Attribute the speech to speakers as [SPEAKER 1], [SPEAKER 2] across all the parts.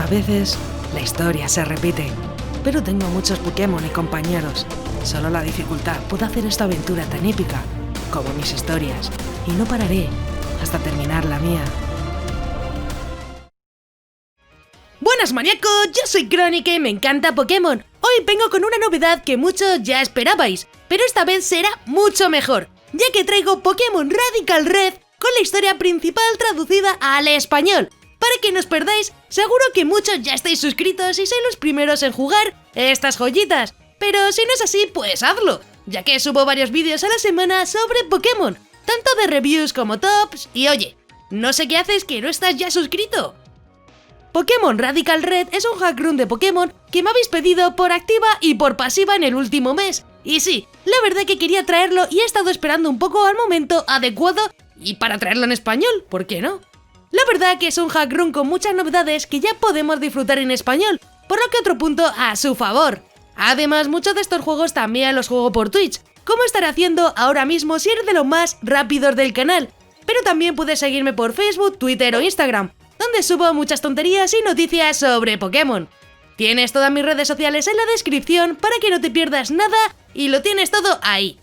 [SPEAKER 1] A veces, la historia se repite, pero tengo muchos Pokémon y compañeros. Solo la dificultad puede hacer esta aventura tan épica como mis historias, y no pararé hasta terminar la mía.
[SPEAKER 2] Buenas maníacos, yo soy Chronic y me encanta Pokémon. Hoy vengo con una novedad que muchos ya esperabais, pero esta vez será mucho mejor, ya que traigo Pokémon Radical Red con la historia principal traducida al español. Para que no os perdáis, seguro que muchos ya estáis suscritos y sois los primeros en jugar estas joyitas, pero si no es así, pues hazlo, ya que subo varios vídeos a la semana sobre Pokémon, tanto de reviews como tops, y oye, no sé qué haces que no estás ya suscrito. Pokémon Radical Red es un hack run de Pokémon que me habéis pedido por activa y por pasiva en el último mes. Y sí, la verdad que quería traerlo y he estado esperando un poco al momento adecuado y para traerlo en español, ¿por qué no? La verdad que es un hack run con muchas novedades que ya podemos disfrutar en español, por lo que otro punto a su favor. Además, muchos de estos juegos también los juego por Twitch, como estaré haciendo ahora mismo si eres de los más rápidos del canal. Pero también puedes seguirme por Facebook, Twitter o Instagram, donde subo muchas tonterías y noticias sobre Pokémon. Tienes todas mis redes sociales en la descripción para que no te pierdas nada y lo tienes todo ahí.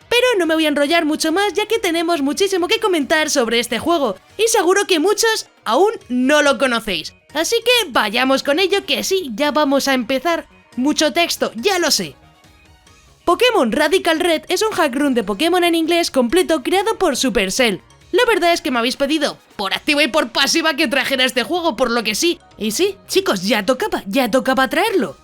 [SPEAKER 2] Pero no me voy a enrollar mucho más ya que tenemos muchísimo que comentar sobre este juego y seguro que muchos aún no lo conocéis. Así que vayamos con ello que sí, ya vamos a empezar. Mucho texto, ya lo sé. Pokémon Radical Red es un hack run de Pokémon en inglés completo creado por Supercell. La verdad es que me habéis pedido, por activa y por pasiva, que trajera este juego, por lo que sí. Y sí, chicos, ya tocaba traerlo.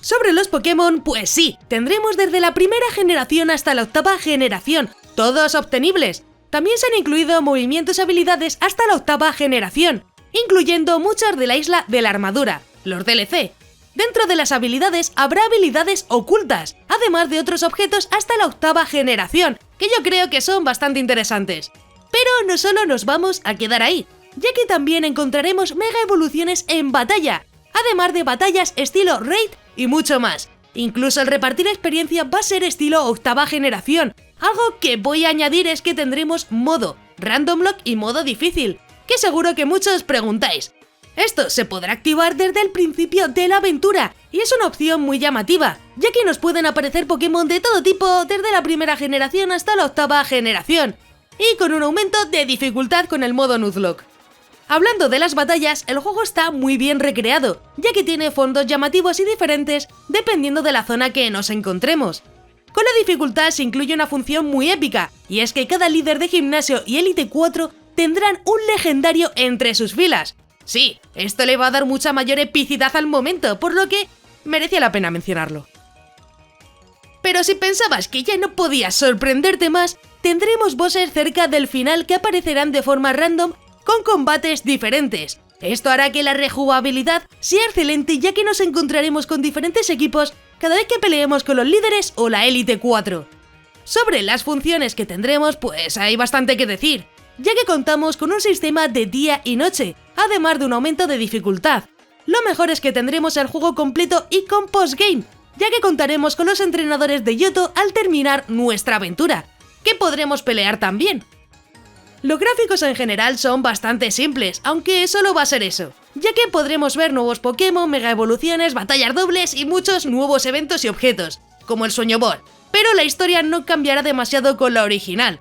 [SPEAKER 2] Sobre los Pokémon, pues sí, tendremos desde la primera generación hasta la octava generación, todos obtenibles. También se han incluido movimientos y habilidades hasta la octava generación, incluyendo muchas de la isla de la armadura, los DLC. Dentro de las habilidades habrá habilidades ocultas, además de otros objetos hasta la octava generación, que yo creo que son bastante interesantes. Pero no solo nos vamos a quedar ahí, ya que también encontraremos mega evoluciones en batalla, además de batallas estilo raid y mucho más. Incluso el repartir experiencia va a ser estilo octava generación. Algo que voy a añadir es que tendremos modo Random Lock y modo difícil, que seguro que muchos preguntáis. Esto se podrá activar desde el principio de la aventura, y es una opción muy llamativa, ya que nos pueden aparecer Pokémon de todo tipo desde la primera generación hasta la octava generación, y con un aumento de dificultad con el modo Nuzlocke. Hablando de las batallas, el juego está muy bien recreado, ya que tiene fondos llamativos y diferentes dependiendo de la zona que nos encontremos. Con la dificultad se incluye una función muy épica, y es que cada líder de gimnasio y Elite 4 tendrán un legendario entre sus filas. Sí, esto le va a dar mucha mayor epicidad al momento, por lo que merecía la pena mencionarlo. Pero si pensabas que ya no podías sorprenderte más, tendremos bosses cerca del final que aparecerán de forma random con combates diferentes. Esto hará que la rejugabilidad sea excelente, ya que nos encontraremos con diferentes equipos cada vez que peleemos con los líderes o la Elite 4. Sobre las funciones que tendremos, pues hay bastante que decir, ya que contamos con un sistema de día y noche, además de un aumento de dificultad. Lo mejor es que tendremos el juego completo y con postgame, ya que contaremos con los entrenadores de Yoto al terminar nuestra aventura, que podremos pelear también. Los gráficos en general son bastante simples, aunque solo va a ser eso, ya que podremos ver nuevos Pokémon, mega evoluciones, batallas dobles y muchos nuevos eventos y objetos, como el Sueño Ball, pero la historia no cambiará demasiado con la original.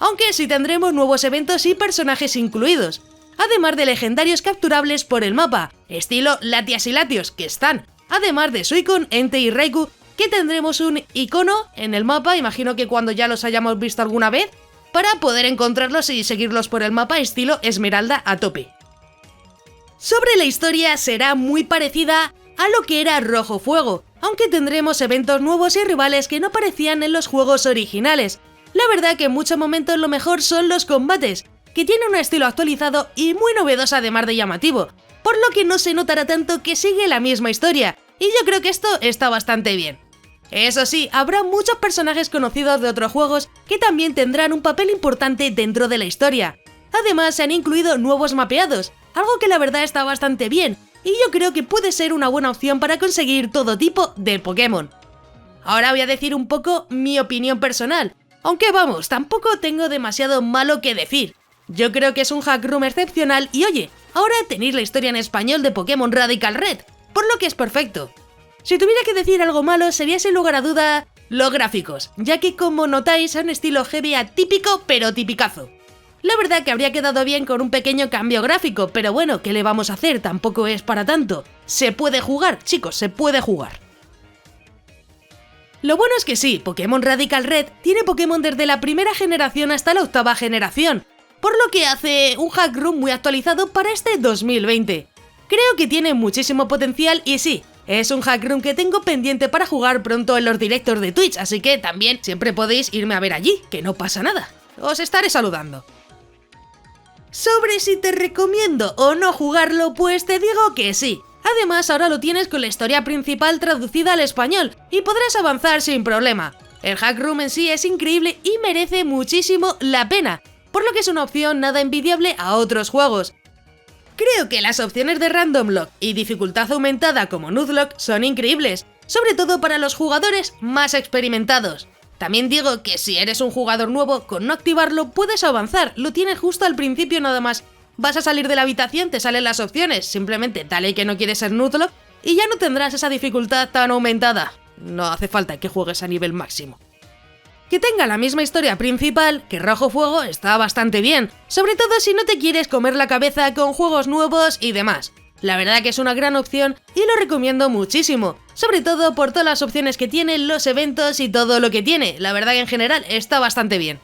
[SPEAKER 2] Aunque sí tendremos nuevos eventos y personajes incluidos, además de legendarios capturables por el mapa, estilo Latias y Latios, que están, además de Suicune, Entei y Raikou, que tendremos un icono en el mapa, imagino que cuando ya los hayamos visto alguna vez, para poder encontrarlos y seguirlos por el mapa estilo Esmeralda a tope. Sobre la historia será muy parecida a lo que era Rojo Fuego, aunque tendremos eventos nuevos y rivales que no aparecían en los juegos originales. La verdad que en muchos momentos lo mejor son los combates, que tienen un estilo actualizado y muy novedoso además de llamativo, por lo que no se notará tanto que sigue la misma historia, y yo creo que esto está bastante bien. Eso sí, habrá muchos personajes conocidos de otros juegos que también tendrán un papel importante dentro de la historia. Además se han incluido nuevos mapeados, algo que la verdad está bastante bien, y yo creo que puede ser una buena opción para conseguir todo tipo de Pokémon. Ahora voy a decir un poco mi opinión personal, aunque vamos, tampoco tengo demasiado malo que decir. Yo creo que es un hack room excepcional y oye, ahora tenéis la historia en español de Pokémon Radical Red, por lo que es perfecto. Si tuviera que decir algo malo sería sin lugar a duda los gráficos, ya que como notáis son estilo GBA típico pero tipicazo. La verdad que habría quedado bien con un pequeño cambio gráfico, pero bueno, ¿qué le vamos a hacer? Tampoco es para tanto. Se puede jugar, chicos, se puede jugar. Lo bueno es que sí, Pokémon Radical Red tiene Pokémon desde la primera generación hasta la octava generación, por lo que hace un hack room muy actualizado para este 2020. Creo que tiene muchísimo potencial y sí, es un hack room que tengo pendiente para jugar pronto en los directos de Twitch, así que también siempre podéis irme a ver allí, que no pasa nada. Os estaré saludando. Sobre si te recomiendo o no jugarlo, pues te digo que sí. Además, ahora lo tienes con la historia principal traducida al español y podrás avanzar sin problema. El hack room en sí es increíble y merece muchísimo la pena, por lo que es una opción nada envidiable a otros juegos. Creo que las opciones de Random Lock y dificultad aumentada como Nuzlocke son increíbles, sobre todo para los jugadores más experimentados. También digo que si eres un jugador nuevo, con no activarlo puedes avanzar, lo tienes justo al principio nada más. Vas a salir de la habitación, te salen las opciones, simplemente dale que no quieres ser Nuzlocke y ya no tendrás esa dificultad tan aumentada. No hace falta que juegues a nivel máximo. Que tenga la misma historia principal que Rojo Fuego está bastante bien, sobre todo si no te quieres comer la cabeza con juegos nuevos y demás. La verdad que es una gran opción y lo recomiendo muchísimo, sobre todo por todas las opciones que tiene, los eventos y todo lo que tiene. La verdad que en general está bastante bien.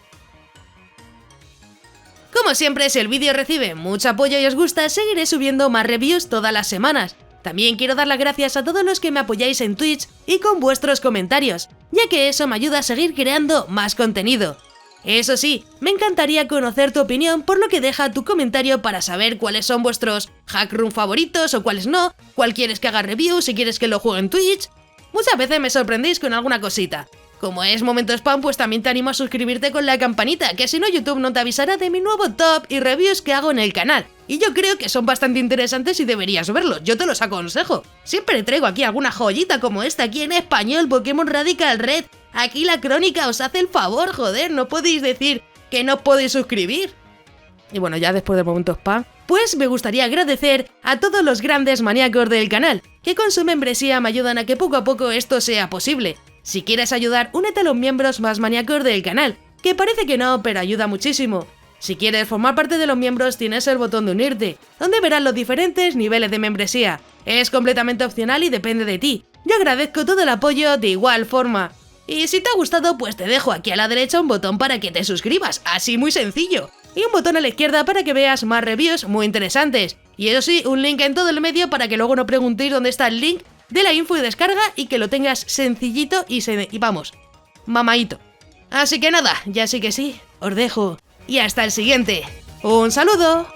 [SPEAKER 2] Como siempre, si el vídeo recibe mucho apoyo y os gusta, seguiré subiendo más reviews todas las semanas. También quiero dar las gracias a todos los que me apoyáis en Twitch y con vuestros comentarios, ya que eso me ayuda a seguir creando más contenido. Eso sí, me encantaría conocer tu opinión, por lo que deja tu comentario para saber cuáles son vuestros hack room favoritos o cuáles no, cuál quieres que haga review, si quieres que lo juegue en Twitch. Muchas veces me sorprendéis con alguna cosita. Como es momento spam, pues también te animo a suscribirte con la campanita, que si no YouTube no te avisará de mi nuevo top y reviews que hago en el canal. Y yo creo que son bastante interesantes y deberías verlos, yo te los aconsejo. Siempre traigo aquí alguna joyita como esta aquí en español, Pokémon Radical Red. Aquí la crónica os hace el favor, joder, no podéis decir que no podéis suscribir. Y bueno, ya después del momento spam, pues me gustaría agradecer a todos los grandes maníacos del canal, que con su membresía me ayudan a que poco a poco esto sea posible. Si quieres ayudar, únete a los miembros más maníacos del canal, que parece que no, pero ayuda muchísimo. Si quieres formar parte de los miembros, tienes el botón de unirte, donde verás los diferentes niveles de membresía. Es completamente opcional y depende de ti. Yo agradezco todo el apoyo de igual forma. Y si te ha gustado, pues te dejo aquí a la derecha un botón para que te suscribas, así muy sencillo. Y un botón a la izquierda para que veas más reviews muy interesantes. Y eso sí, un link en todo el medio para que luego no preguntéis dónde está el link de la info y descarga y que lo tengas sencillito y vamos, mamaíto. Así que nada, ya sí que sí, os dejo y hasta el siguiente. ¡Un saludo!